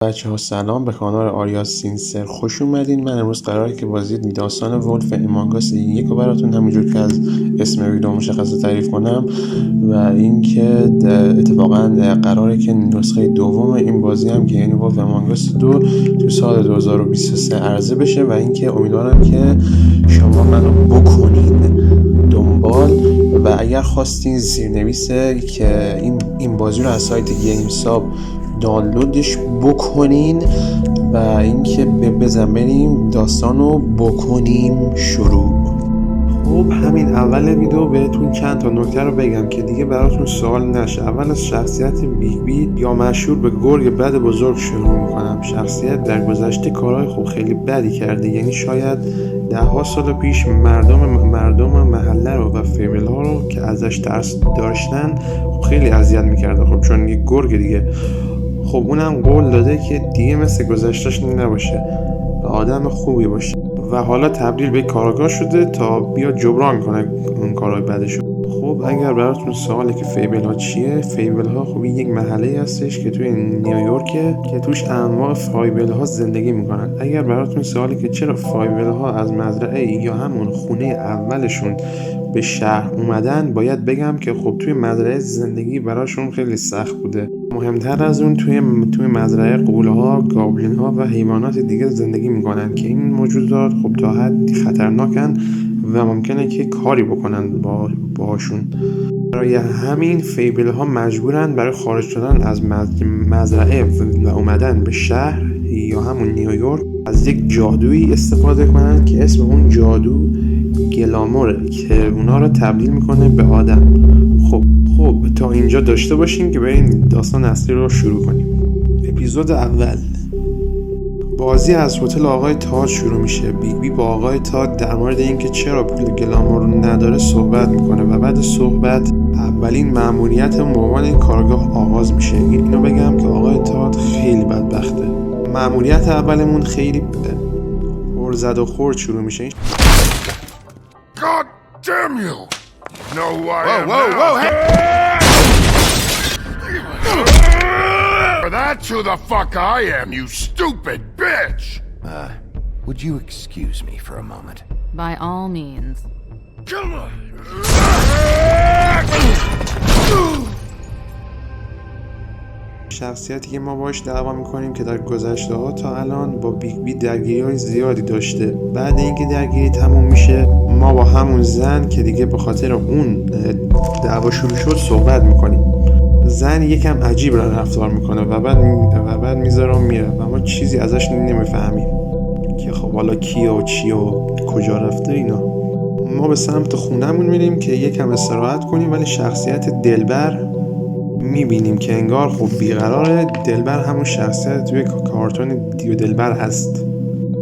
بچه ها سلام، به کانال آریا سینسر خوش اومدین. من امروز قراره که بازی داستان ولف امانگاس یک رو براتون همونجور که از اسم ویدیو مشخصه تعریف کنم و اینکه اتفاقا قراره که نسخه دوم این بازی هم که یعنی ولف امانگاس 2 تو سال 2023 عرضه بشه و اینکه امیدوارم که شما منو بکنین دنبال و اگر خواستین زیرنویسه که این بازی رو از سایت گیمساب دانلودش بکنین و اینکه بریم داستان رو بکنیم شروع. خب همین اول ویدیو بهتون چند تا نکته رو بگم که دیگه براتون سوال نشه. اول از شخصیت بیگ یا مشهور به گرگ بد بزرگ شروع میکنم. شخصیت در گذشته کارهای خوب خیلی بدی کرده، یعنی شاید 10 سال پیش مردم محله رو و فیبل ها رو که ازش ترس داشتن خیلی اذیت میکرده. خب چون یه گرگ دیگه، خب اونم قول داده که دیگه مثل گذشته‌اش نباشه و آدم خوبی باشه و حالا تبدیل به کارگاه شده تا بیا جبران کنه اون کارهای بدشو. خب اگر براتون سواله که فیبل ها چیه، فیبل ها خب یک محله هستش که توی نیویورکه که توش انواع فایبل ها زندگی میکنن. اگر براتون سواله که چرا فایبل ها از مزرعه یا همون خونه اولشون به شهر اومدن، باید بگم که خب توی مزرعه زندگی براشون خیلی سخت بوده. مهمتر از اون توی مزرعه غول‌ها، گابلین‌ها و حیوانات دیگه زندگی میکنن که این موجودات خب تا حدی خطرناکن و ممکنه که کاری بکنن باهاشون. برای همین فیبل ها مجبورن برای خارج شدن از مزرعه و اومدن به شهر یا همون نیویورک از یک جادویی استفاده کنن که اسم اون جادو گلاموره که اونا رو تبدیل میکنه به آدم. خب تا اینجا داشته باشین که بریم داستان اصلی رو شروع کنیم. اپیزود اول. بازی از هتل آقای تاج شروع میشه. بیگ با آقای تاج در مورد اینکه چرا پول گلامور رو نداره صحبت میکنه و بعد صحبت اولین مأموریت به عنوان این کارگاه آغاز میشه. اینو بگم که آقای تاج خیلی بدبخته. مأموریت اولمون خیلی زد و خورد شروع میشه. God damn you! Know who I am now? Hey! That's who the fuck I am, you stupid bitch! Would you excuse me for a moment? By all means. Come on! شخصیتی که ما باش دعوا میکنیم که در گذشته ها تا الان با بیگ درگیری های زیادی داشته. بعد اینکه درگیری تموم میشه، ما با همون زن که دیگه به خاطر اون دعوا شروع شد صحبت میکنیم. زن یکم عجیب رفتار میکنه و بعد میذاره و میره و ما چیزی ازش نمیفهمیم که خب حالا کیه و چیه و کجا رفته اینا. ما به سمت خونمون میریم که یکم استراحت کنیم، ولی شخصیت دلبر میبینیم که انگار خب بیقراره. دلبر همون شخصیت توی کارتون دیو دلبر هست.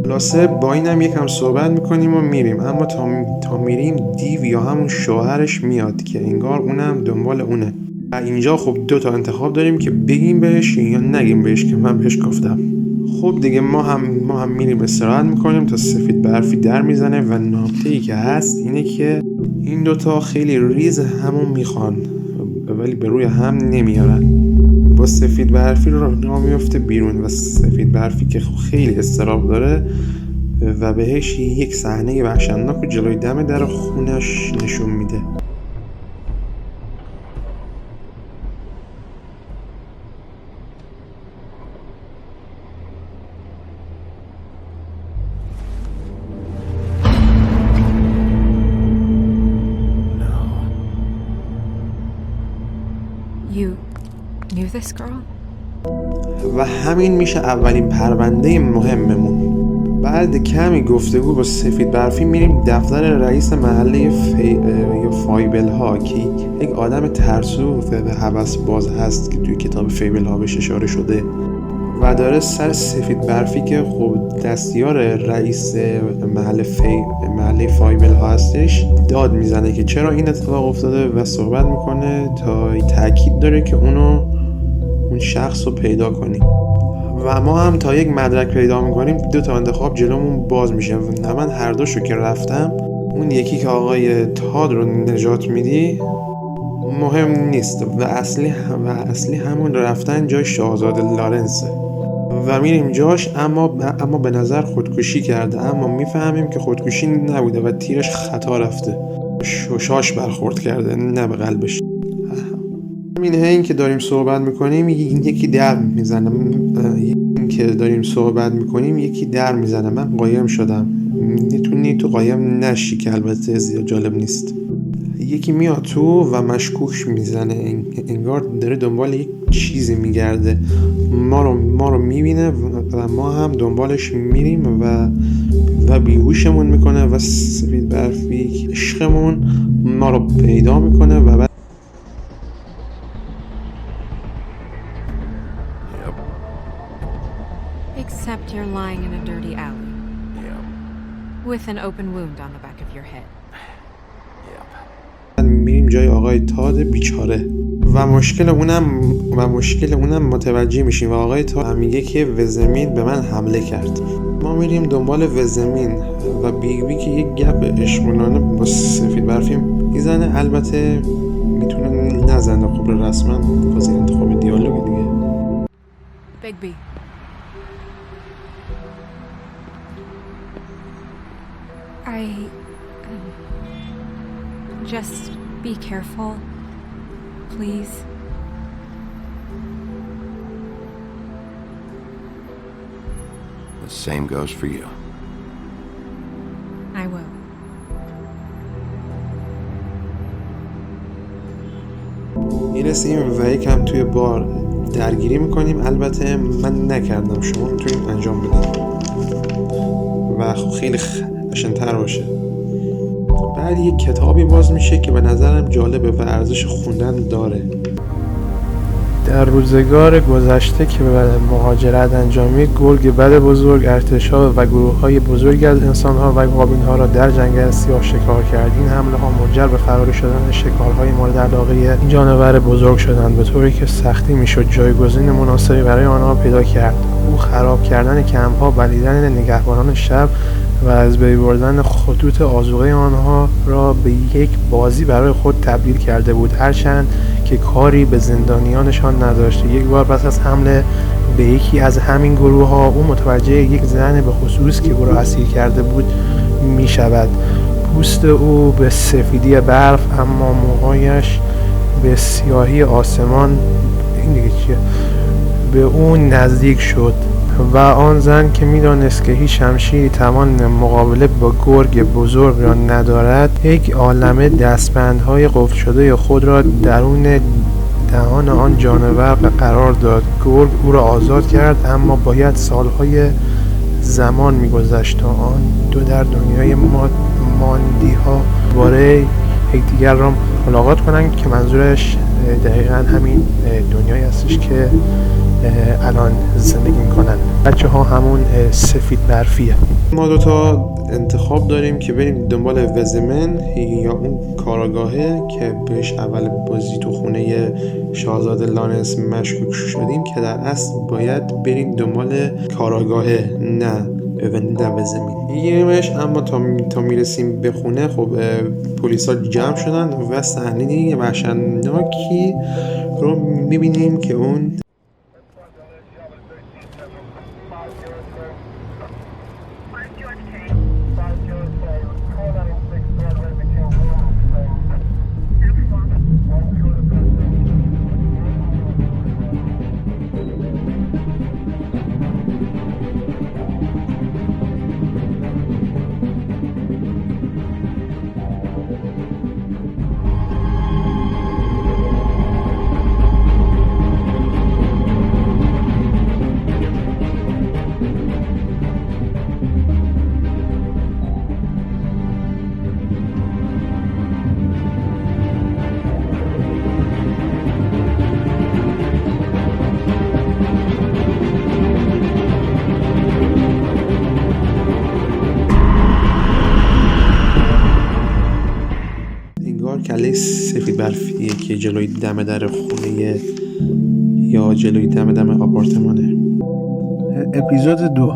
خلاصه با اینم یکم صحبت میکنیم و میریم، اما تا میریم دیو یا همون شوهرش میاد که انگار اونم دنبال اونه و اینجا خب 2 تا انتخاب داریم که بگیم بهش یا نگیم بهش که من بهش گفتم. خب دیگه ما هم میریم استراحت میکنیم تا سفید برفی در میزنه و نکته‌ای که هست اینه که این 2 تا خیلی ریز همون میخوان ولی به روی هم نمیارن. با سفید برفی رو میفته بیرون و سفید برفی که خیلی اضطراب داره و بهش یک صحنه وحشتناک و جلوی دم در خونش نشون میده. You knew this girl? و همین میشه اولین پرونده مهممون. بعد کمی گفتگو با سفید برفی میریم دفتر رئیس محله فایبل ها که یک آدم ترسو و هوس باز هست که توی کتاب فیبل ها بهش اشاره شده و داره سر سفید برفی که خب دستیار رئیس محله فایبل ها هستش داد میزنه که چرا این اتفاق افتاده و صحبت میکنه تا تاکید داره که اون شخص رو پیدا کنیم و ما هم تا یک مدرک پیدا میکنیم 2 تا انتخاب جلومون باز میشه. من هر دوشو که رفتم، اون یکی که آقای تاد رو نجات میدی مهم نیست و اصلی همون رفتن جای شاهزاده لارنسه. و میریم جاش، اما به نظر خودکشی کرده، اما میفهمیم که خودکشی نبوده و تیرش خطا رفته، شاش برخورد کرده نه به قلبش. همین این که داریم صحبت میکنیم یکی در میزنه من قایم شدم. میتونی تو قایم نشی که البته زیاد جالب نیست. یکی میاد تو و مشکوک میزنه، انگار داره دنبال یک چیزی میگرده. ما رو میبینه و ما هم دنبالش میریم و بیهوشمون میکنه و سفید برفی عشقمون ما رو پیدا میکنه و بعد Except you're lying in a dirty alley. Yep. With an open wound on the back of your head. میریم جای آقای تاد بیچاره و مشکل اونم متوجه میشیم و آقای تاد میگه که وزمین به من حمله کرد. ما میریم دنبال وزمین و بیگی که یک گپ عشقانانه با سفید برفی میزنه. البته میتونه نزنه، خب رسما واسه انتخاب دیالوگ دیگه. Bigby. Just be careful, please. The same goes for you. I will. میرسیم و یکم توی بار درگیری میکنیم. البته من نکردم، شما میتونید انجام بدید و خیلی خشن‌تر باشه. بعد یک کتابی باز میشه که به نظرم جالبه و ارزش خوندن داره. در روزگار گذشته که به مهاجرت انجامی گرگ بد بزرگ ارتش‌ها و گروه‌های بزرگی از انسان‌ها و گابین‌ها را در جنگل سیاه شکار کرد. این حمله‌ها منجر به فراری شدن شکارهای مورد علاقه این جانور بزرگ شدند، به طوری که سختی میشد جایگزین مناسبی برای آنها پیدا کرد. او خراب کردن کمپ‌ها، بلعیدن نگهبانان شب و از بین بردن خطوط آذوقه آنها را به یک بازی برای خود تبدیل کرده بود، هرچند که کاری به زندانیانشان نداشت. یک بار پس از حمله به یکی از همین گروه ها او متوجه یک زن به خصوص که او را اسیر کرده بود می شود. پوست او به سفیدی برف اما موهایش به سیاهی آسمان. این دیگه چیه؟ به او نزدیک شد و آن زن که می‌دانست که هیچ شمشیری توان مقابله با گرگ بزرگ را ندارد، یک عالمه دستبندهای قفل شده خود را درون دهان آن جانور قرار داد. گرگ او را آزاد کرد، اما باید سالهای زمان می‌گذشت تا آن دو در دنیای ماندی‌ها باره یکدیگر را ملاقات کنند، که منظورش دقیقاً همین دنیایی هستش که الان زندگی میکنن. بچه ها همون سفید برفیه. ما دوتا انتخاب داریم که بریم دنبال وزمن یا اون کاراگاهه که بهش اول بازی تو خونه شاهزاده لانس مشکوک شدیم، که در اصل باید بریم دنبال کاراگاهه نه وزمین میگیریمش. اما تا میرسیم به خونه خب پلیسا جمع شدن و صحنه دیگه وحشتناکی رو میبینیم که اون کله سفید برفیه که جلوی دم در خونه یا جلوی دم آپارتمانه. اپیزود 2.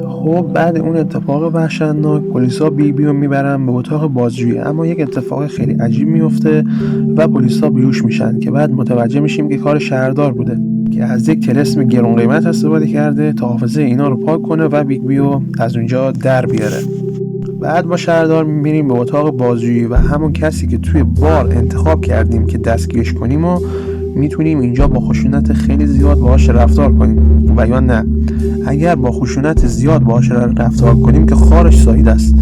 خب بعد اون اتفاق وحشتناک پلیسا بیبی رو میبرن به اتاق بازجویی، اما یک اتفاق خیلی عجیب میفته و پلیسا بیهوش میشن که بعد متوجه میشیم که کار شهردار بوده. که از یک طلسم گران قیمت استفاده کرده تا حافظه اینا رو پاک کنه و بیگ بیو از اونجا در بیاره. بعد با شهردار میریم به اتاق بازی و همون کسی که توی بار انتخاب کردیم که دستگیرش کنیم و میتونیم اینجا با خشونت خیلی زیاد باهاش رفتار کنیم و یا نه اگر با خشونت زیاد باهاش رفتار کنیم که خارش سایید است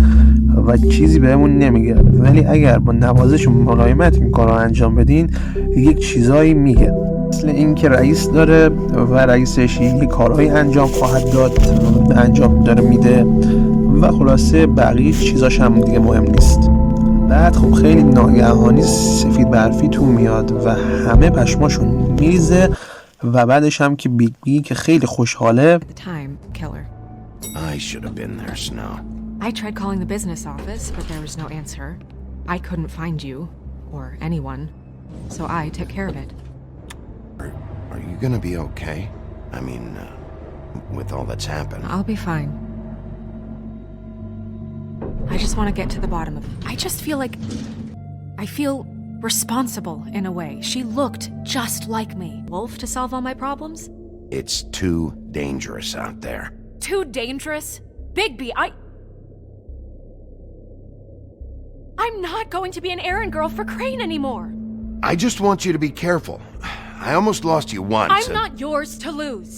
و چیزی بهمون نمیگه، ولی اگر با نوازش و ملایمت این کار رو انجام بدین یک چیزایی میگه، مثل این که رئیس داره و رئیسش یک کارهایی انجام خواهد داد انجام داره میده و خلاصه بقیه چیزاش هم دیگه مهم نیست. بعد خب خیلی ناگهانی سفید برفی تو میاد و همه پشماشون میریزه و بعدش هم که بیگ بی که خیلی خوشحاله Time killer. I should have been there, Snow. I tried calling the business office, but there was no answer. I couldn't find you, or anyone, so I took care of it. Are you gonna be okay? I mean, with all that's happened. I'll be fine. I just want to get to the bottom of it. I just feel like... I feel responsible in a way. She looked just like me. Wolf to solve all my problems? It's too dangerous out there. Too dangerous? Bigby, I'm not going to be an errand girl for Crane anymore. I just want you to be careful. I almost lost you once. I'm not yours to lose.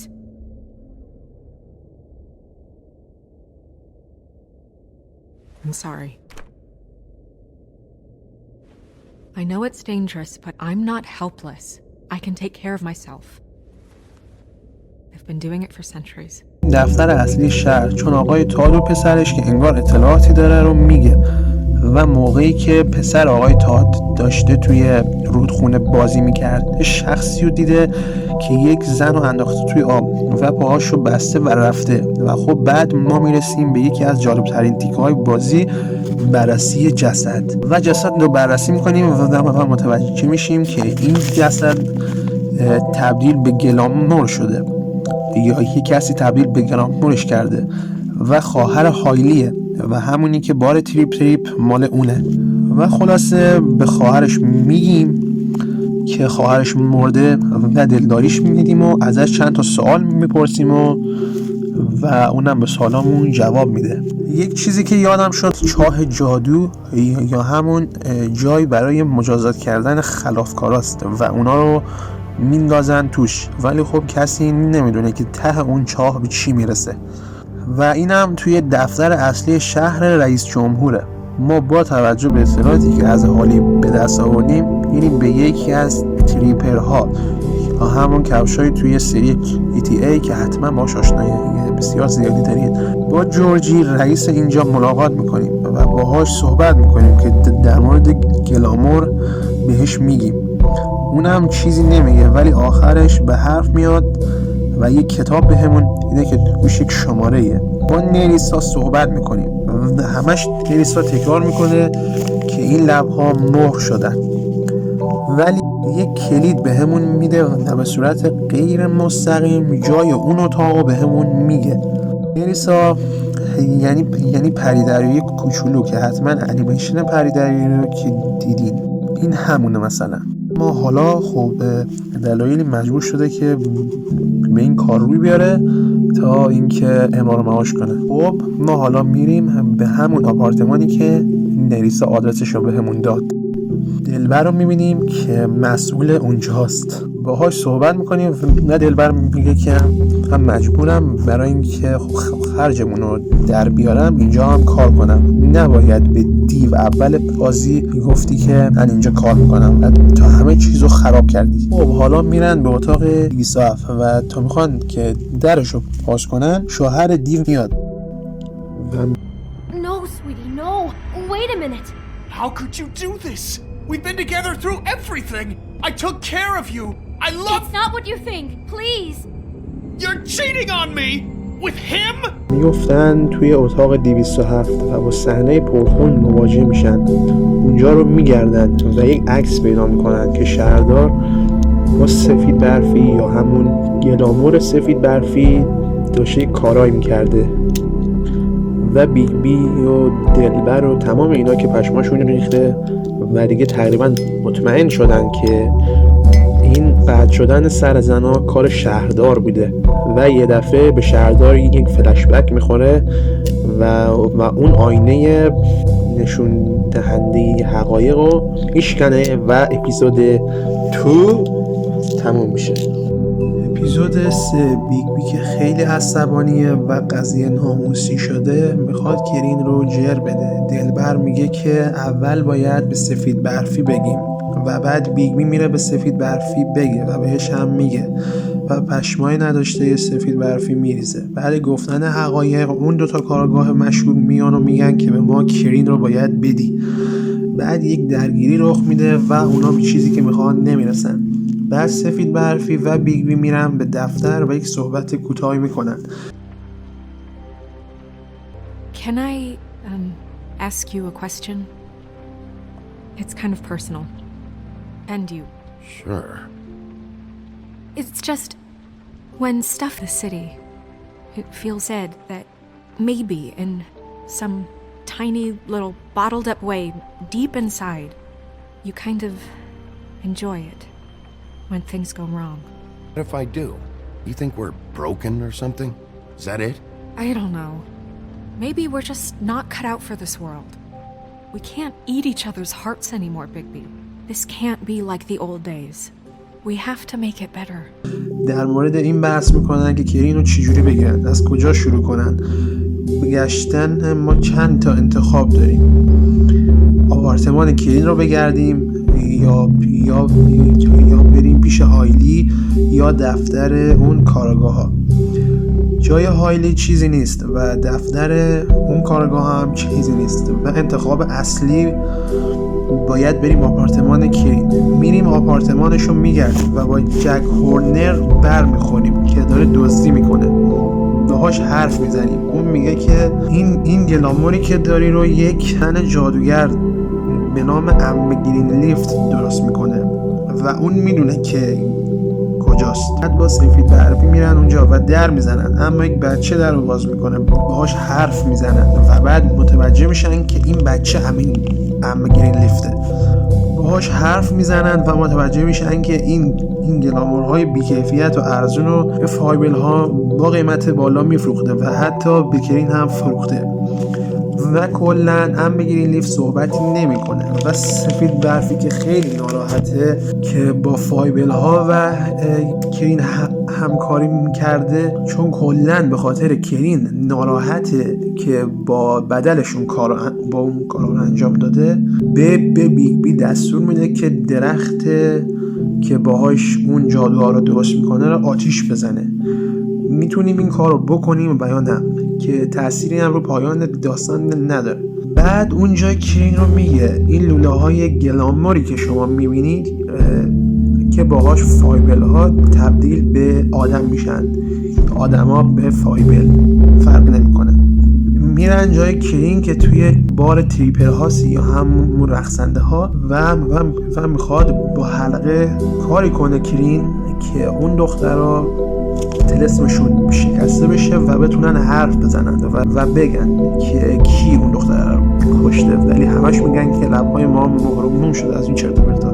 I'm sorry. I know it's dangerous, but I'm not helpless. I can take care of myself. I've been doing it for centuries. دفتر اصلی شهر چون آقای تاد و پسرش که انگار اطلاعاتی داره رو میگه و موقعی که پسر آقای تاد داشته توی رودخونه بازی میکرد شخصی رو دیده که یک زن رو انداخته توی آب و پاهاش رو بسته و رفته و خب بعد ما میرسیم به یکی از جالبترین تیکه های بازی، بررسی جسد و جسد رو بررسی میکنیم و متوجه میشیم که این جسد تبدیل به گلامور شده یا یک کسی تبدیل به گلامورش کرده و خواهر هایلیه و همونی که بار تریپ مال اونه و خلاصه به خواهرش میگیم که خواهرش مرده و دلداریش میدیم و ازش چند تا سوال میپرسیم و اونم به سوالامون جواب میده. یک چیزی که یادم شد چاه جادو یا همون جای برای مجازات کردن خلافکاراست و اونا رو میندازن توش، ولی خب کسی نمیدونه که ته اون چاه به چی میرسه و اینم توی دفتر اصلی شهر رئیس جمهوره. ما با توجه به اطلاعاتی که از حالی به دست آوردیم میریم به یکی از تریپرها یا همون کفشای توی سری ETA که حتما باهاش آشنایی بسیار زیادی دارید. با جورجی رئیس اینجا ملاقات میکنیم و باهاش صحبت میکنیم که در مورد گلامور بهش میگیم. اونم چیزی نمیگه ولی آخرش به حرف میاد و یک کتاب بهمون میده که توش یک شماره‌ایه. با نریسا صحبت میکنیم و همش نریسا تکرار میکنه که این لبها مهر شدن، ولی یک کلید بهمون میده و به صورت غیر مستقیم جای اون اتاق بهمون میگه. نریسا یعنی پریدری کوچولو که حتما انیمیشن پریدری رو که دیدین این همونه. مثلا ما حالا خب دلایلی مجبور شده که به این کار روی بیاره تا اینکه امرار معاش کنه. خب ما حالا میریم به همون آپارتمانی که نریسا آدرسش رو بهمون داد. دلبر رو میبینیم که مسئول اونجاست، باهاش صحبت میکنیم و دلبر میگه که هم مجبورم برای اینکه خرجمون رو در بیارم اینجا هم کار کنم، نباید به دیو اول بازی گفتی که من اینجا کار میکنم و تا همه چیز رو خراب کردی. خب حالا میرن به اتاق 27 و تا میخوان که درش رو باز کنن شوهر دیو میاد و No, sweetie, no. Wait a minute. How could you do this? We've been together through everything. I took care of you. I love... It's not what you think. Please. You're cheating on me! With him? میفتن توی اتاق 207 و با صحنه پرخون مواجه میشن. اونجا رو میگردن و یک عکس پیدا میکنن که شهردار با سفید برفی یا همون گلامور سفید برفی داشته کارایی میکرده و بیگ بی و دلبر و تمام اینا که پشماشون ریخته و دیگه تقریبا مطمئن شدن که این قطع شدن سر زنا کار شهردار بوده و یه دفعه به شهردار یک فلشبک میخوره و اون آینه نشون دهنده حقایق رو میشکنه و اپیزود 2 تموم میشه. اپیزود 3 بیگ که خیلی عصبانیه و قضیه ناموسی شده میخواد کرین رو جر بده. دلبر میگه که اول باید به سفید برفی بگیم و بعد بیگ میره به سفید برفی بگه و بهش هم میگه و پشمای نداشته سفید برفی میریزه. بعد گفتن حقایق اون دوتا کارگاه مشهور میان و میگن که به ما کرین رو باید بدی. بعد یک درگیری رخ میده و اونا به چیزی که میخوان نمیرسن. بعد سفید برفی و بیگ میرن به دفتر و یک صحبت کوتاهی میکنن. Can I ask you a question? It's kind of personal. And you. Sure. It's just, when stuff in the city, it feels said that maybe in some tiny little bottled up way, deep inside, you kind of enjoy it when things go wrong. What if I do? You think we're broken or something? Is that it? I don't know. Maybe we're just not cut out for this world. We can't eat each other's hearts anymore, Bigby. This can't be like the old days. We have to make it better. در مورد این بحث میکنن که کرین رو چجوری بگیرن، از کجا شروع کنن. بگشتن ما چند تا انتخاب داریم. آپارتمان کرین رو بگردیم یا بریم پیش هایلی یا دفتر اون کارگاه ها. جای هایلی چیزی نیست و دفتر اون کارگاه هم چیزی نیست و انتخاب اصلی باید بریم آپارتمان کرین. میریم آپارتمانشو میگردیم و با جک هورنر بر میخوریم که داره دزدی میکنه. باهاش حرف میزنیم. اون میگه که این گلاموری که داری رو یک تن جادوگر به نام گرین لیفت درست میکنه و اون میدونه که کجاست. بعد با سفید برفی میرن اونجا و در میزنن، اما یک بچه در رو باز میکنه. باهاش حرف میزنن و بعد متوجه میشن که این بچه همین گرین لیفته. باهاش حرف میزنن و متوجه میشن که این گلامورهای بیکیفیت و ارزون رو به فایبل ها با قیمت بالا میفروخته و حتی به کرین هم فروخته و کلن گرین لیفت صحبتی نمیکنه و سفید برفی که خیلی ناراحته که با فایبل ها و کرین همکاری میکرده، چون کلن به خاطر کرین ناراحته که با بدلشون با اون کار انجام داده، به بیگ بی دستور میده که درخت که باهاش اون جادوها رو درست میکنه رو آتیش بزنه. میتونیم این کار رو بکنیم و یا نه، که تأثیری هم رو پایان داستان نداره. بعد اونجا کرین رو میگه این لوله های گلاموری که شما میبینید که باهاش فایبل ها تبدیل به آدم میشن، آدم ها به فایبل فرق نمیکنه. میرن جای کرین که توی بار تریپل هاست یا همون رقصنده ها و میخواد با حلقه کاری کنه کرین که اون دخترها طلسمشون شکسته بشه و بتونن حرف بزنن و بگن که کی اون دختر رو کشته، ولی همش میگن که لبهای ما مهرموم شده از این چرت و پرتا.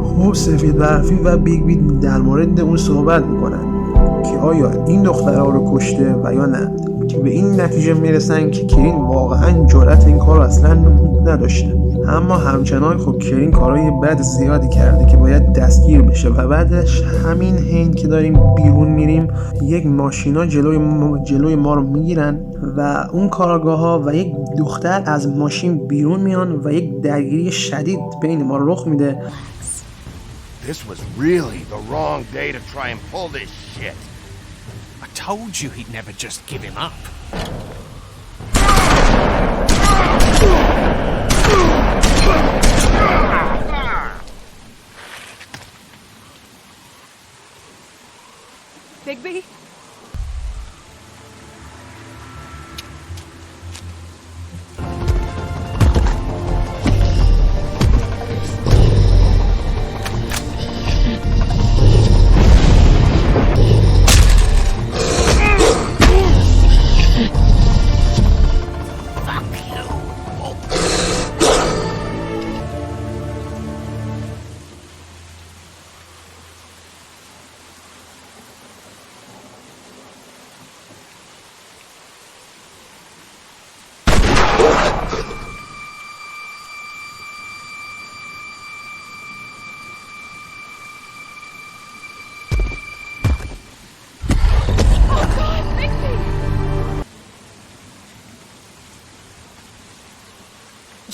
خب سفید برفی و بیگ بی در مورد اون صحبت میکنن که آیا این دخترها رو کشته و یا نه، که به این نتیجه میرسن که کرین واقعا جرأت این کار رو اصلا نداشته. اما همچنان خب کرین کارهای بد زیادی کرده که باید دستگیر بشه و بعدش همین حین که داریم بیرون میریم یک ماشینا جلوی ما رو میگیرن و اون کارگاه ها و یک دختر از ماشین بیرون میان و یک درگیری شدید بین ما رخ میده. This was really the wrong day to try and pull this shit. I told you he'd never just give him up. Bigby?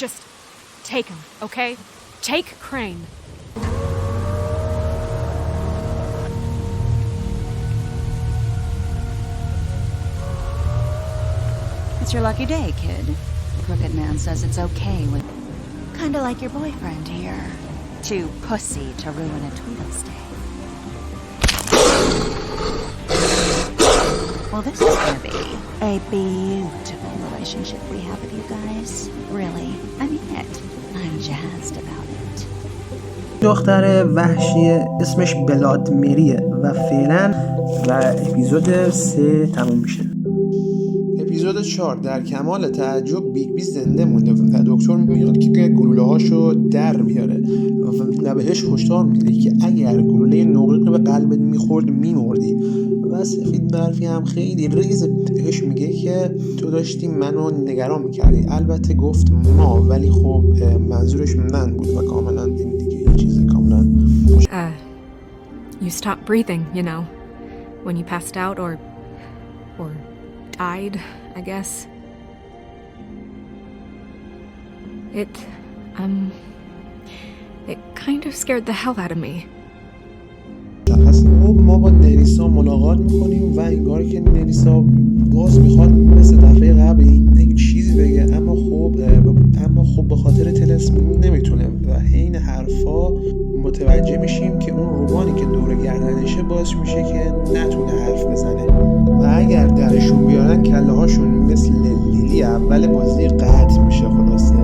Just take him, okay? Take Crane. It's your lucky day, kid. The crooked man says it's okay with... Kinda like your boyfriend here. Too pussy to ruin a Tweedle's day. Well, this is gonna be a beautiful relationship we have with you guys. Really, I mean it. I'm jazzed about it. دختر وحشی اسمش بلاد مریه و فعلا و اپیزود 3 تموم میشه. اپیزود 4 در کمال تعجب بیگ بی زنده مونده و دکتر میاد که گلوله هاشو در بیاره و بهش هشدار میده که اگر گلوله نقره‌ای به قلبت میخورد میمردی. و سفید برفی هم خیلی ریز بهش میگه که تو داشتی منو نگران میکردی. البته گفت ما، ولی خب منظورش من بود و کاملا این دیگه این چیز کاملا You stopped breathing, you know, when you passed out or died, I guess. It kind of scared the hell out of me. ما با نریسا ملاقات میکنیم و انگار که نریسا باز میخواد مثل دفعه قبل این چیزی بگه، اما خب به خاطر طلسم نمیتونه و حین حرفا متوجه میشیم که اون روبانی که دور گردنشه باعث میشه که نتونه حرف بزنه و اگر درشون بیارن کله هاشون مثل لیلی اول بازی قطع میشه. خلاصه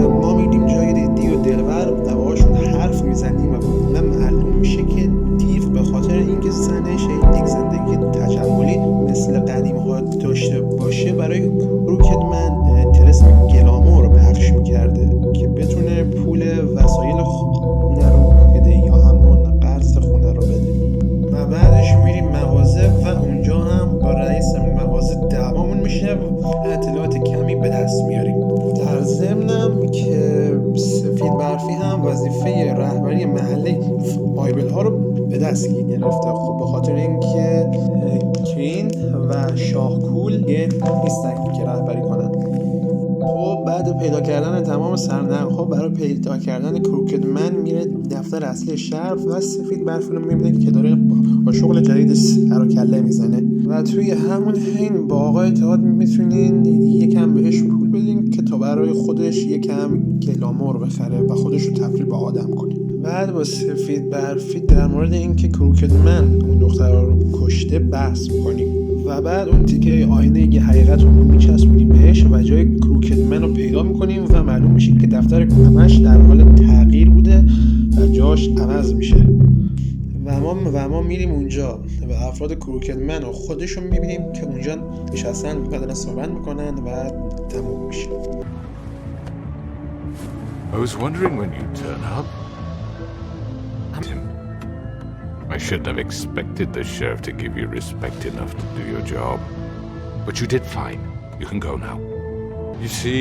ما میریم جای دیدی و دلور و باهاشون حرف میزنیم و من معلوم میشه که دیو به خاطر اینکه زنش یک زندگی تجملی مثل قدیم ها داشته باشه برای روکتمن طلسم گلامو رو پخش میکرده که بتونه پول وسایل خونه رو بده یا همون قرض خونه رو بده. و بعدش میریم مغازه و اونجا هم با رئیس مغازه دعوامون میشه و اطلاعات کمی به دست میاریم. در ضمنم که سفید برفی هم وظیفه رهبری محله بایبل ها رو به دست گرفته. خب به خاطر اینکه ترین و شاهکول نیستن که رهبری کنن. خب بعد پیدا کردن تمام سرنخ‌ها برای پیدا کردن کروکدمن میره دفتر اصلی شهر و سفید برفی رو میبینه که داره با شغل جدید سر و کله میزنه و توی همون حین با آقای اتحاد میتونین یکم بهش پول بدین که تا برای خودش یکم گلامور بخره و خودش رو تبدیل به آدم کنه. بعد با سفید برفی در مورد اینکه کروکدمن اون دختر رو کشته بحث میکنیم و بعد اون تیکه آینه یه حقیقت رو میچسبونیم بهش و جای کروکدمن رو پیدا میکنیم و معلوم میشه که دفتر همش در حال تغییر بوده و جاش عوض میشه و ما میریم اونجا و افراد کروکدمن رو خودشون میبینیم که اونجا نشستن و دارن صحبت میکنن و تموم میشه. I was wondering when you'd turn up. I shouldn't have expected the sheriff to give you respect enough to do your job. But you did fine. You can go now. You see,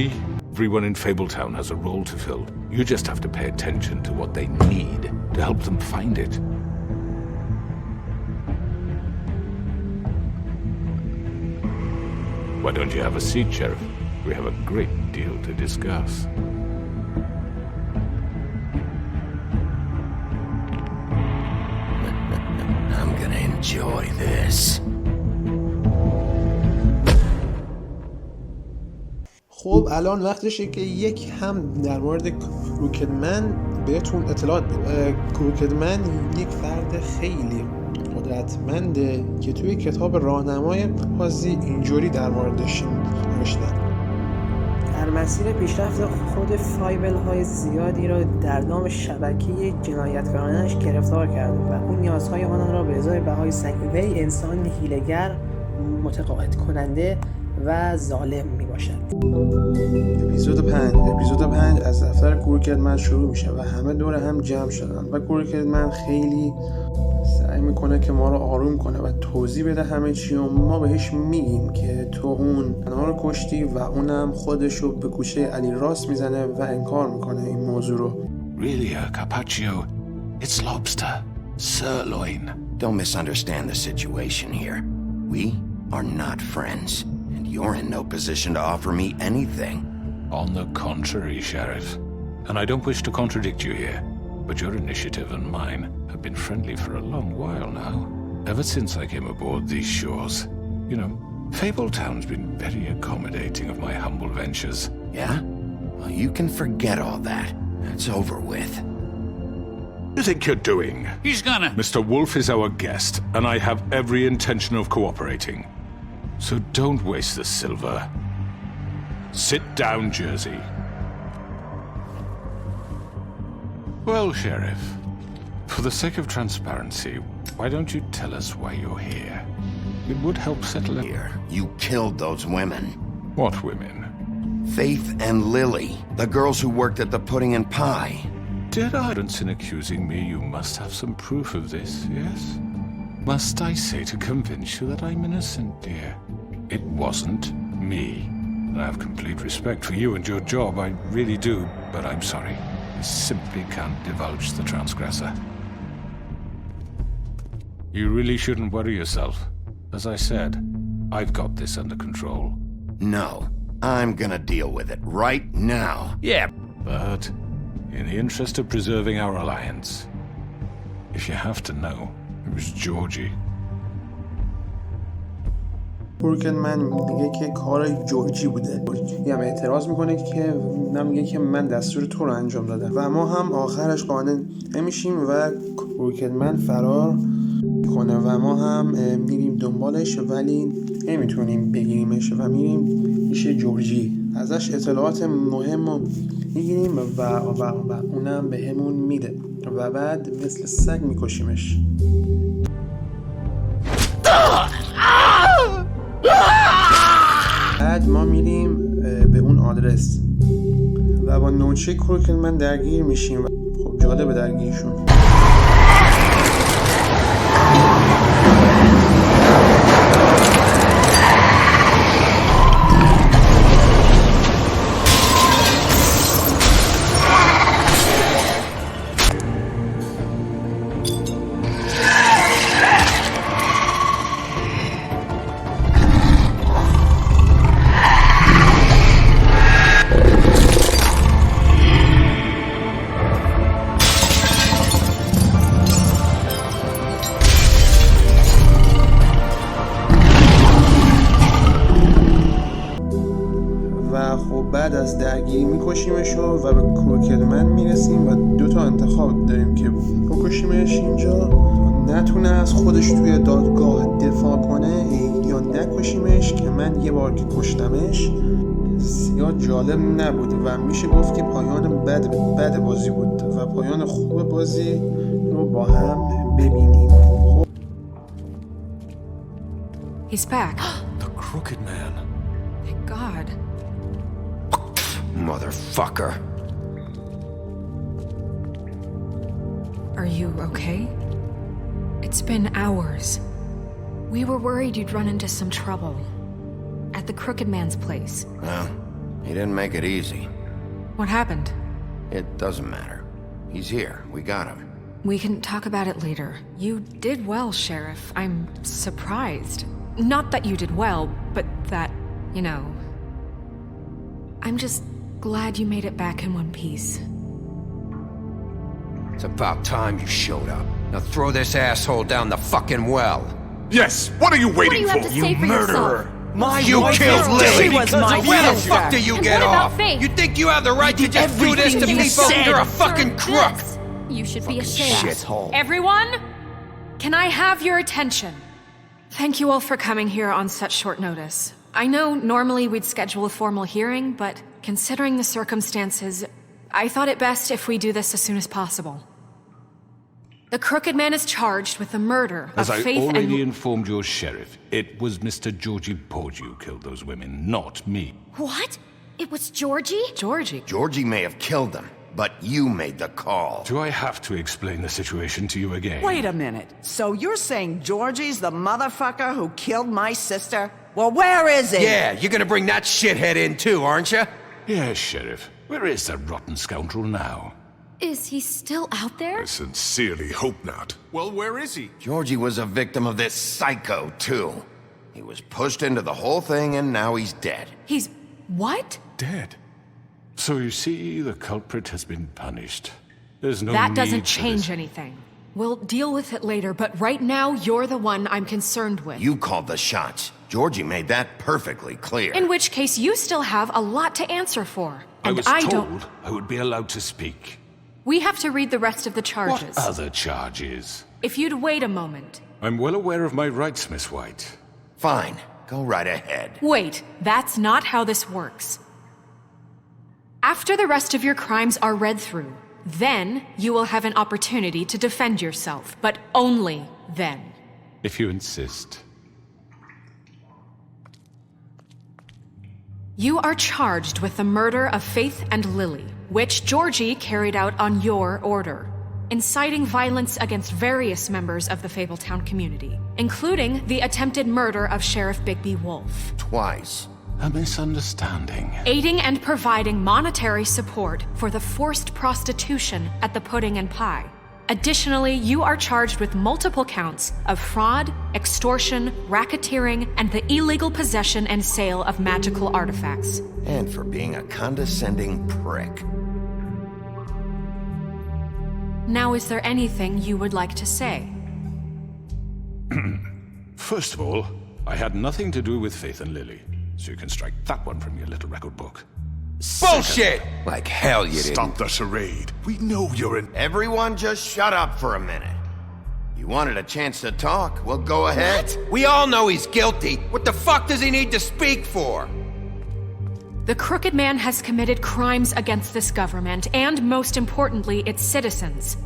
everyone in Fabletown has a role to fill. You just have to pay attention to what they need to help them find it. Why don't you have a seat, Sheriff? We have a great deal to discuss. I'm gonna enjoy this. خب الان وقتشه که یک هم در مورد کروکدمن بهتون اطلاعات بدم. کروکدمن یک فرد خیلی قدرتمنده که توی کتاب راهنمای بازی اینجوری در موردش نوشتن. در مسیر پیشرفت خود فایبل های زیادی را در دام شبکه جنایتکارانش گرفتار کرده و اون نیازهای آنان را به ازای بهای سنگین وی انسان حیله‌گر متقاعد کننده و ظالم می باشد. اپیزود 5 از دفتر کروکدمن شروع میشه و همه دور هم جمع شدن و کروکدمن خیلی سعی میکنه که ما رو آروم کنه و توضیح بده همه چی و ما بهش میگیم که تو اون اونها رو کشتی و اونم خودشو به گوشه علی راست میزنه و انکار میکنه این موضوع رو. Really, Carpaccio? It's lobster. Sirloin. Don't misunderstand the situation here. We are not friends, and you're in no position to offer me anything. On the contrary, Sheriff. And I don't wish to contradict you here, but your initiative and mine have been friendly for a long while now. Ever since I came aboard these shores. You know, Fabletown's been very accommodating of my humble ventures. Yeah? Well, you can forget all that. That's over with. You think you're doing? He's gonna... Mr. Wolf is our guest, and I have every intention of cooperating. So don't waste the silver. Sit down, Jersey. Well, Sheriff, for the sake of transparency, why don't you tell us why you're here? It would help settle it. Here, you killed those women. What women? Faith and Lily, the girls who worked at the Pudding and Pie. Did I? In accusing me, you must have some proof of this, yes? Must I say to convince you that I'm innocent, dear? It wasn't me. I have complete respect for you and your job, I really do, but I'm sorry. I simply can't divulge the transgressor. You really shouldn't worry yourself. As I said, I've got this under control. No, I'm gonna deal with it right now. Yeah, but in the interest of preserving our alliance, if you have to know, it was Georgie. من میگه که کار جورجی بوده. جورجی هم اعتراض میکنه که میگه که من دستور تو رو انجام دادم و ما هم آخرش قانع نمیشیم و من فرار کنه و ما هم میریم دنبالش ولی نمیتونیم بگیریمش و میریم پیش جورجی ازش اطلاعات مهم رو میگیریم و اونم به همون میده و بعد مثل سگ میکشیمش. بعد ما میریم به اون آدرس و با نوچه من درگیر میشیم و خب جالبه درگیرشون. بعد از درگیری میکشیمش و به کروکلمن میرسیم و دوتا انتخاب داریم که بکشیمش اینجا نتونه از خودش توی دادگاه دفاع کنه یا نکشیمش که من یه بار که کشتمش زیاد جالب نبود و میشه گفت که پایان بد بازی بود و پایان خوب بازی رو با هم ببینیم. He's back. The Crooked Man. Thank God. Motherfucker. Are you okay? It's been hours. We were worried you'd run into some trouble. At the Crooked Man's place. Well, he didn't make it easy. What happened? It doesn't matter. He's here. We got him. We can talk about it later. You did well, Sheriff. I'm surprised. Not that you did well, but that, you know... I'm just glad you made it back in one piece. It's about time you showed up. Now throw this asshole down the fucking well. Yes, what are you waiting What do you have to say for murderer! yourself? You killed Lily! She was my Where the sister. fuck do you And get what about off? Faith? You think you have the right to just do this to You people? said You're a fucking for crook! this. You should be ashamed. Shithole. Everyone, can I have your attention? Thank you all for coming here on such short notice. I know normally we'd schedule a formal hearing, but considering the circumstances, I thought it best if we do this as soon as possible. The Crooked Man is charged with the murder of Faith and... As I already informed your sheriff, it was Mr. Georgie Porgy who killed those women, not me. What? It was Georgie? Georgie? Georgie may have killed them, but you made the call. Do I have to explain the situation to you again? Wait a minute. So you're saying Georgie's the motherfucker who killed my sister? Well, where is he? Yeah, you're gonna bring that shithead in too, aren't you? Yes, Sheriff. Where is that rotten scoundrel now? Is he still out there? I sincerely hope not. Well, where is he? Georgie was a victim of this psycho, too. He was pushed into the whole thing and now he's dead. He's... what? Dead? So you see, the culprit has been punished. There's no That need doesn't for change this. anything. We'll deal with it later, but right now, you're the one I'm concerned with. You called the shots. Georgie made that perfectly clear. In which case, you still have a lot to answer for. I And was I told don't. I would be allowed to speak. We have to read the rest of the charges. What other charges? If you'd wait a moment. I'm well aware of my rights, Miss White. Fine. Go right ahead. Wait, that's not how this works. After the rest of your crimes are read through, then you will have an opportunity to defend yourself, but only then. If you insist. You are charged with the murder of Faith and Lily, which Georgie carried out on your order, inciting violence against various members of the Fabletown community, including the attempted murder of Sheriff Bigby Wolf. Twice. A misunderstanding. Aiding and providing monetary support for the forced prostitution at the Pudding and Pie. Additionally, you are charged with multiple counts of fraud, extortion, racketeering, and the illegal possession and sale of magical artifacts. And for being a condescending prick. Now, is there anything you would like to say? First of all, I had nothing to do with Faith and Lily, so you can strike that one from your little record book. Bullshit! Like hell you didn't. Stop the charade. We know you're in. Everyone just shut up for a minute. You wanted a chance to talk? Well, go ahead. We all know he's guilty. What the fuck does he need to speak for? The Crooked Man has committed crimes against this government and, most importantly, its citizens.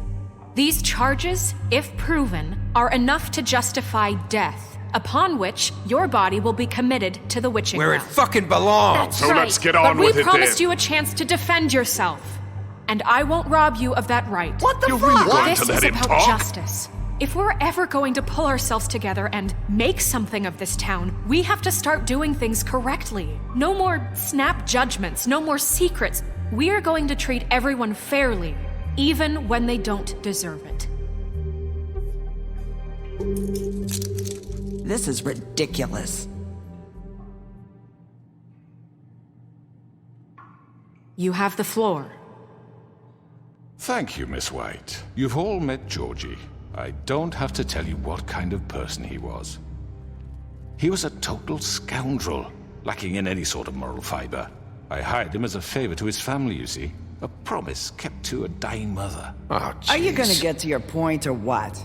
These charges, if proven, are enough to justify death, upon which your body will be committed to the witching Where it well. fucking belongs. That's So right. let's get on but with we it promised then. you a chance to defend yourself, and I won't rob you of that right. What the You're fuck? really going This to let is him about talk? justice. If we're ever going to pull ourselves together and make something of this town, we have to start doing things correctly. No more snap judgments, no more secrets. We are going to treat everyone fairly, even when they don't deserve it. This is ridiculous. You have the floor. Thank you, Miss White. You've all met Georgie. I don't have to tell you what kind of person he was. He was a total scoundrel, lacking in any sort of moral fiber. I hired him as a favor to his family, you see. A promise kept to a dying mother. Oh, Are you gonna jeez. get to your point or what?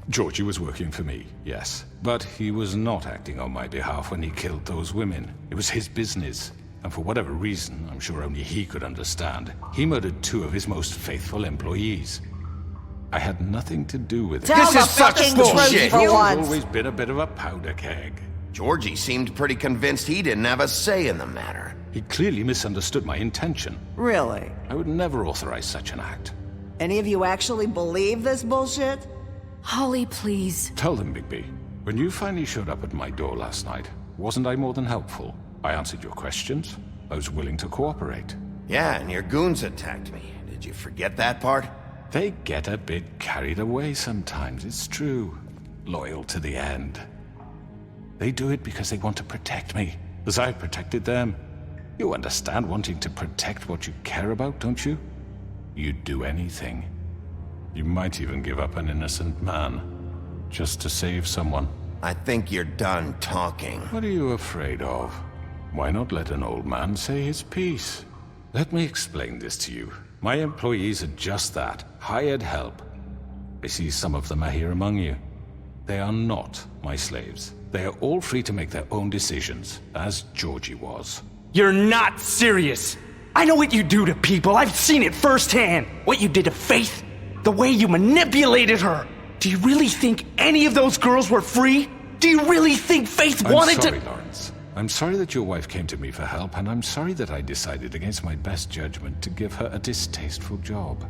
Georgie was working for me, yes. But he was not acting on my behalf when he killed those women. It was his business. And for whatever reason, I'm sure only he could understand, he murdered 2 of his most faithful employees. I had nothing to do with it. Tell This the is such fucking bullshit. truth for He's once. always been a bit of a powder keg. Georgie seemed pretty convinced he didn't have a say in the matter. He clearly misunderstood my intention. Really? I would never authorize such an act. Any of you actually believe this bullshit? Holly, please. Tell them, Bigby, when you finally showed up at my door last night, wasn't I more than helpful? I answered your questions. I was willing to cooperate. Yeah, and your goons attacked me. Did you forget that part? They get a bit carried away sometimes, it's true. Loyal to the end. They do it because they want to protect me, as I've protected them. You understand wanting to protect what you care about, don't you? You'd do anything. You might even give up an innocent man, just to save someone. I think you're done talking. What are you afraid of? Why not let an old man say his piece? Let me explain this to you. My employees are just that, hired help. I see some of them are here among you. They are not my slaves. They are all free to make their own decisions, as Georgie was. You're not serious. I know what you do to people. I've seen it firsthand. What you did to Faith, the way you manipulated her. Do you really think any of those girls were free? Do you really think Faith wanted I'm sorry, to— Lawrence. I'm sorry that your wife came to me for help, and I'm sorry that I decided against my best judgment to give her a distasteful job.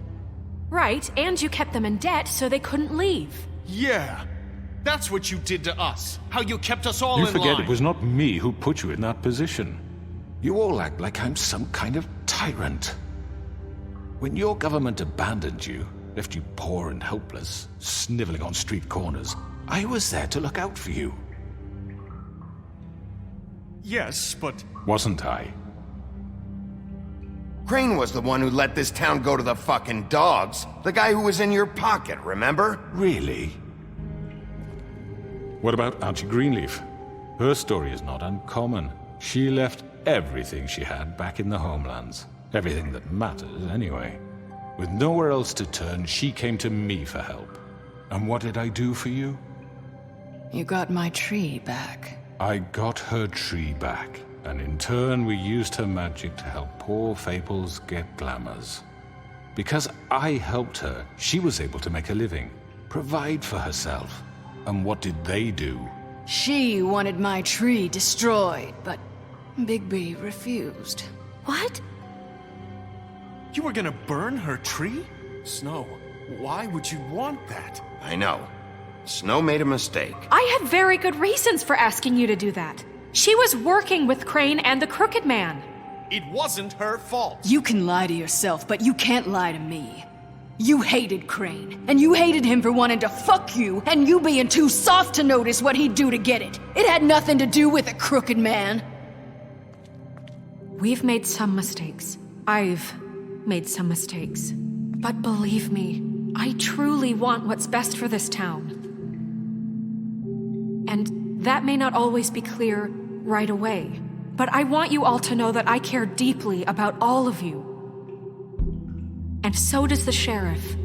Right, and you kept them in debt so they couldn't leave. Yeah. That's what you did to us. How you kept us all You in forget line. it was not me who put you in that position. You all act like I'm some kind of tyrant. When your government abandoned you, left you poor and helpless, sniveling on street corners, I was there to look out for you. Yes, but... Wasn't I? Crane was the one who let this town go to the fucking dogs. The guy who was in your pocket, remember? Really? What about Auntie Greenleaf? Her story is not uncommon. She left everything she had back in the homelands. Everything that matters, anyway. With nowhere else to turn, she came to me for help. And what did I do for you? You got my tree back. I got her tree back. And in turn, we used her magic to help poor Fables get glamours. Because I helped her, she was able to make a living, provide for herself. And what did they do? She wanted my tree destroyed, but Bigby refused. What? You were gonna burn her tree? Snow, why would you want that? I know. Snow made a mistake. I had very good reasons for asking you to do that. She was working with Crane and the Crooked Man. It wasn't her fault. You can lie to yourself, but you can't lie to me. You hated Crane, and you hated him for wanting to fuck you, and you being too soft to notice what he'd do to get it. It had nothing to do with a Crooked Man. We've made some mistakes. I've made some mistakes. But believe me, I truly want what's best for this town. And that may not always be clear right away, but I want you all to know that I care deeply about all of you. And so does the sheriff.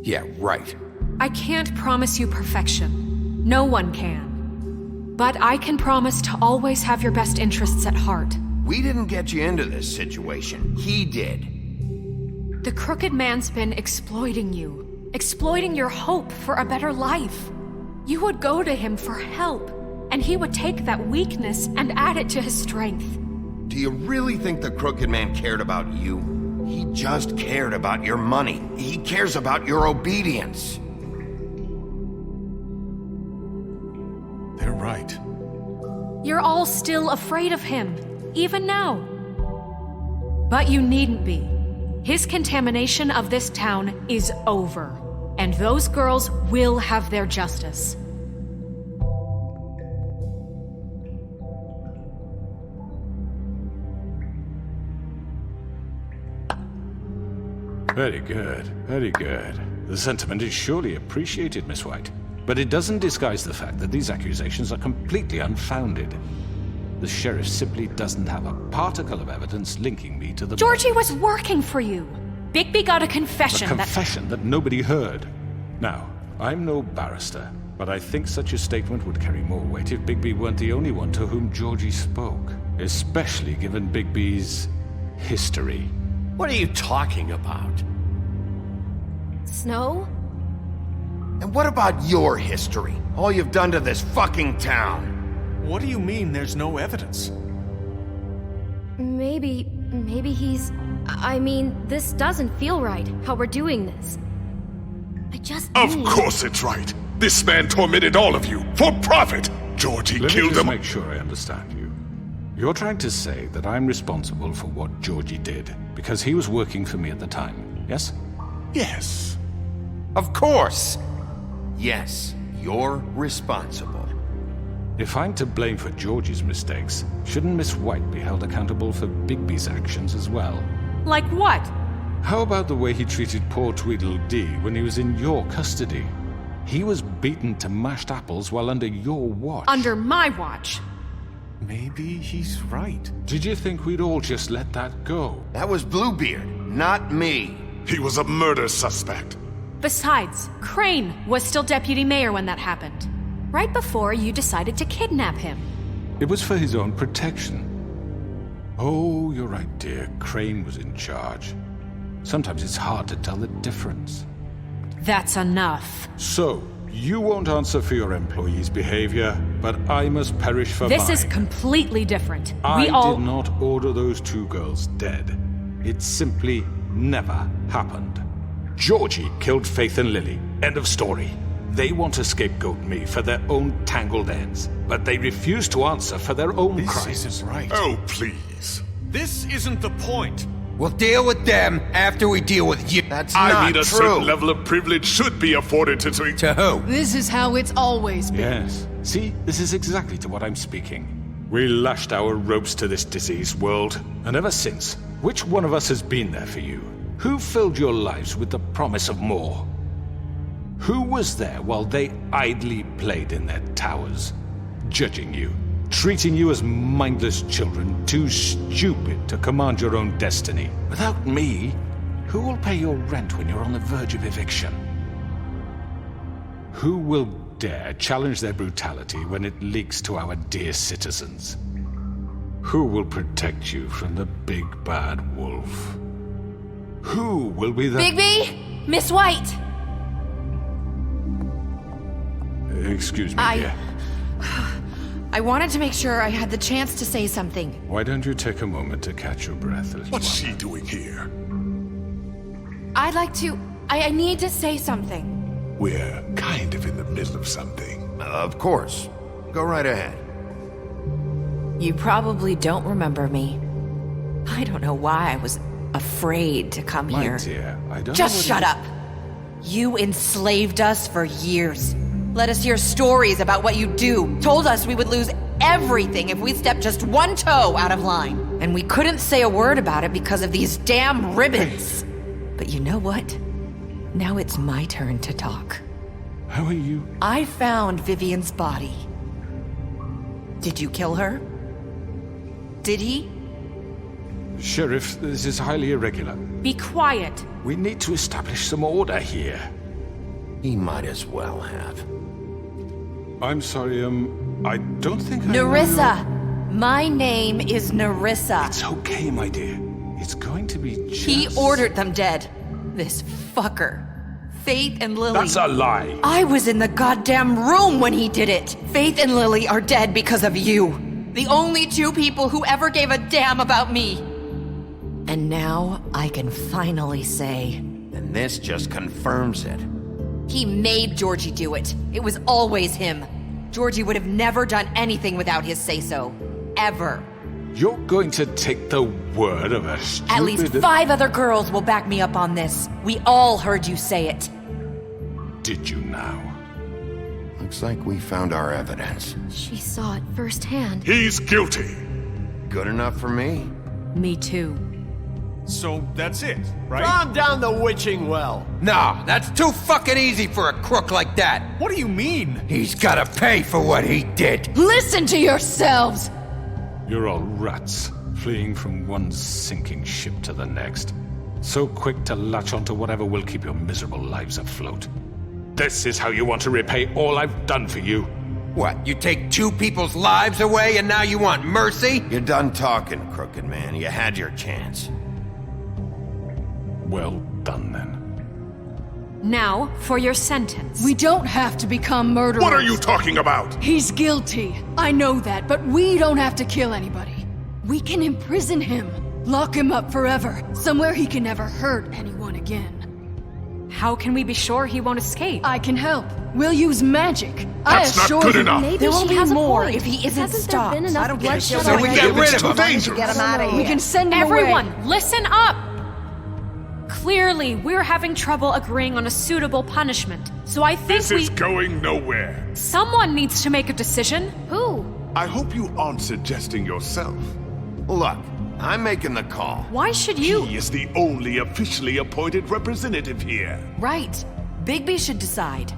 Yeah, right. I can't promise you perfection. No one can. But I can promise to always have your best interests at heart. We didn't get you into this situation. He did. The Crooked Man's been exploiting you. Exploiting your hope for a better life. You would go to him for help, and he would take that weakness and add it to his strength. Do you really think the Crooked Man cared about you? He just cared about your money. He cares about your obedience. They're right. You're all still afraid of him, even now. But you needn't be. His contamination of this town is over, and those girls will have their justice. Very good, very good. The sentiment is surely appreciated, Miss White. But it doesn't disguise the fact that these accusations are completely unfounded. The sheriff simply doesn't have a particle of evidence linking me to the... Georgie was working for you. Bigby got a confession that nobody heard. Now, I'm no barrister, but I think such a statement would carry more weight if Bigby weren't the only one to whom Georgie spoke. Especially given Bigby's history. What are you talking about? Snow? And what about your history? All you've done to this fucking town? What do you mean there's no evidence? Maybe he's... I mean, this doesn't feel right, how we're doing this. I just Of course it's right. This man tormented all of you, for profit! Georgie killed Let him. me just make sure I understand you. You're trying to say that I'm responsible for what Georgie did, because he was working for me at the time, yes? Yes. Of course! Yes, you're responsible. If I'm to blame for Georgie's mistakes, shouldn't Miss White be held accountable for Bigby's actions as well? Like what? How about the way he treated poor Tweedledee when he was in your custody? He was beaten to mashed apples while under your watch. Under my watch. Maybe he's right. Did you think we'd all just let that go? That was Bluebeard, not me. He was a murder suspect. Besides, Crane was still deputy mayor when that happened. Right before you decided to kidnap him. It was for his own protection. Oh, you're right, dear. Crane was in charge. Sometimes it's hard to tell the difference. That's enough. So, you won't answer for your employees' behavior, but I must perish for mine. This is completely different. I did not order those two girls dead. It simply never happened. Georgie killed Faith and Lily. End of story. They want to scapegoat me for their own tangled ends, but they refuse to answer for their own crimes. This isn't right. Oh, please. This isn't the point. We'll deal with them after we deal with you. That's not true. I mean, a certain level of privilege should be afforded to... To who? This is how it's always been. Yes. See, this is exactly to what I'm speaking. We lashed our ropes to this diseased world, and ever since, Which one of us has been there for you? Who filled your lives with the promise of more? Who was there while they idly played in their towers, judging you, treating you as mindless children, too stupid to command your own destiny? Without me, who will pay your rent when you're on the verge of eviction? Who will dare challenge their brutality when it leaks to our dear citizens? Who will protect you from the big bad wolf? Who will be the— Bigby! Miss White! Excuse me, dear. I wanted to make sure I had the chance to say something. Why don't you take a moment to catch your breath a little What's while? she doing here? I'd like to... I need to say something. We're kind of in the middle of something. Of course. Go right ahead. You probably don't remember me. I don't know why I was afraid to come My here. dear, I don't Just know shut up. You enslaved us for years. Let us hear stories about what you do. Told us we would lose everything if we stepped just one toe out of line. And we couldn't say a word about it because of these damn ribbons. But you know what? Now it's my turn to talk. How are you? I found Vivian's body. Did you kill her? Did he? Sheriff, this is highly irregular. Be quiet. We need to establish some order here. He might as well have. I'm sorry, I don't think I Nerissa! My name is Nerissa. It's okay, my dear. It's going to be just— He ordered them dead. This fucker. Faith and Lily. That's a lie. I was in the goddamn room when he did it. Faith and Lily are dead because of you. The only two people who ever gave a damn about me. And now I can finally say... And this just confirms it. He made Georgie do it. It was always him. Georgie would have never done anything without his say-so. Ever. You're going to take the word of a stupid— At least 5 other girls will back me up on this. We all heard you say it. Did you now? Looks like we found our evidence. She saw it firsthand. He's guilty. Good enough for me. Me too. So that's it, right? Calm down the witching well. No, that's too fucking easy for a crook like that. What do you mean? He's gotta pay for what he did. Listen to yourselves! You're all rats, fleeing from one sinking ship to the next. So quick to latch onto whatever will keep your miserable lives afloat. This is how you want to repay all I've done for you? What, you take 2 people's lives away and now you want mercy? You're done talking, crooked man. You had your chance. Well done, then. Now, for your sentence. We don't have to become murderers. What are you talking about? He's guilty. I know that, but we don't have to kill anybody. We can imprison him. Lock him up forever. Somewhere he can never hurt anyone again. How can we be sure he won't escape? I can help. We'll use magic. That's not good enough. Maybe There will she be has a more point. if he isn't Hasn't stopped. there been enough I don't get bloodshed it. So we already? get rid of too him. dangerous. Get him out of here. We can send him Everyone, away. listen up! Clearly, we're having trouble agreeing on a suitable punishment. So I think This is going nowhere. someone needs to make a decision. Who? I hope you aren't suggesting yourself. Look, I'm making the call. Why should you? He is the only officially appointed representative here. Right. Bigby should decide.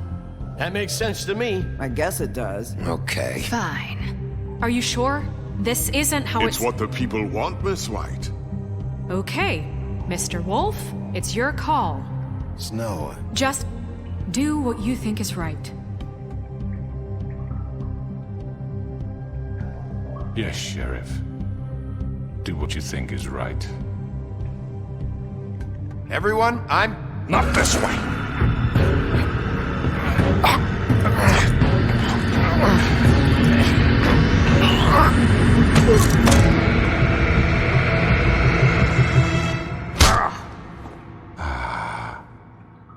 That makes sense to me. I guess it does. Okay. Fine. Are you sure? This isn't how It's what the people want, Miss White. Okay, Mr. Wolf, it's your call. Snow. Just do what you think is right. Yes, Sheriff. Do what you think is right. Everyone, I'm... Not this way!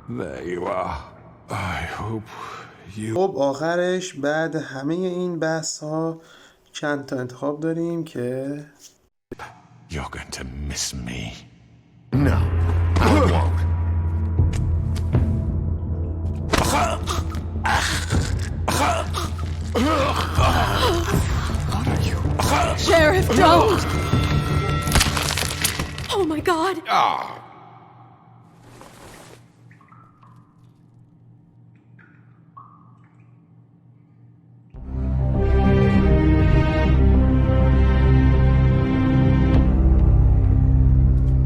There you are. I hope you... خب آخرش بعد همه این بحث ها چند تا انتخاب داریم که You're going to miss me. No, I won't. Sheriff, don't! Oh my god!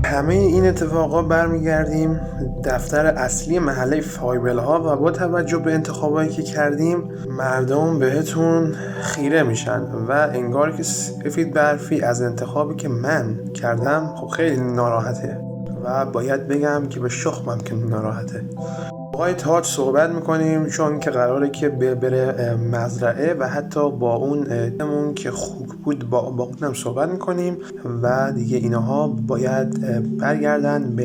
همه این اتفاقا برمیگردیم دفتر اصلی محله فایبل ها و با توجه به انتخابایی که کردیم مردم بهتون خیره میشن و انگار که سفید برفی از انتخابی که من کردم خب خیلی ناراحته و باید بگم که به شخمم که ناراحته. آقای تاج صحبت میکنیم چون که قراره که بره مزرعه و حتی با اون که خوب بود با اونم صحبت میکنیم و دیگه اینها باید برگردن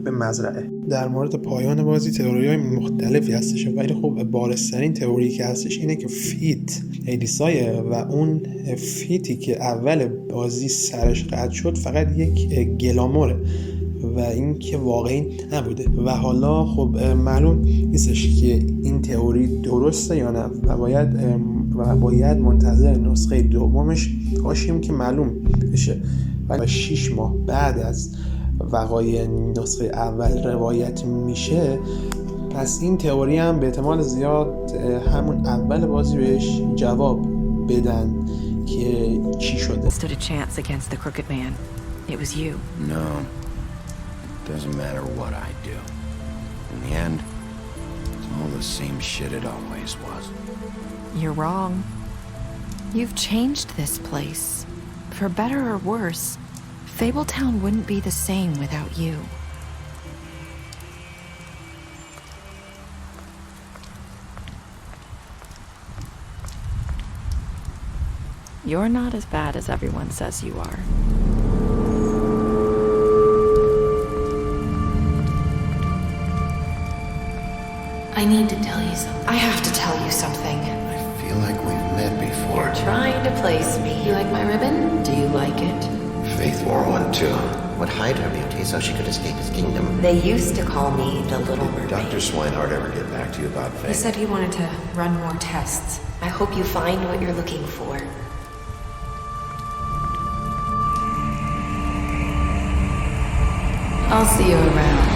به مزرعه. در مورد پایان بازی تئوری‌های مختلفی هستش ولی خب بارزترین تئوری که هستش اینه که فیت الیسایه و اون فیتی که اول بازی سرش قطع شد فقط یک گلاموره و این که واقعی نبوده و حالا خب معلوم نیستش که این تئوری درسته یا نه و باید منتظر نسخه دومش باشیم که معلوم بشه و 6 ماه بعد از وقایع نسخه اول روایت میشه. پس این تئوری هم به احتمال زیاد همون اول بازی بهش جواب بدن که چی شده. Stood a chance against the crooked man. It was you. No. Doesn't matter what I do. In the end, it's all the same shit it always was. You're wrong. You've changed this place. For better or worse, Fabletown wouldn't be the same without you. You're not as bad as everyone says you are. I need to tell you something. I have to tell you something. I feel like we've met before. You're trying to place me. You like my ribbon? Do you like it? Faith wore one too. Would hide her beauty so she could escape his kingdom. They used to call me the Little Mermaid. Did Dr. Swinehart ever get back to you about Faith? He said he wanted to run more tests. I hope you find what you're looking for. I'll see you around.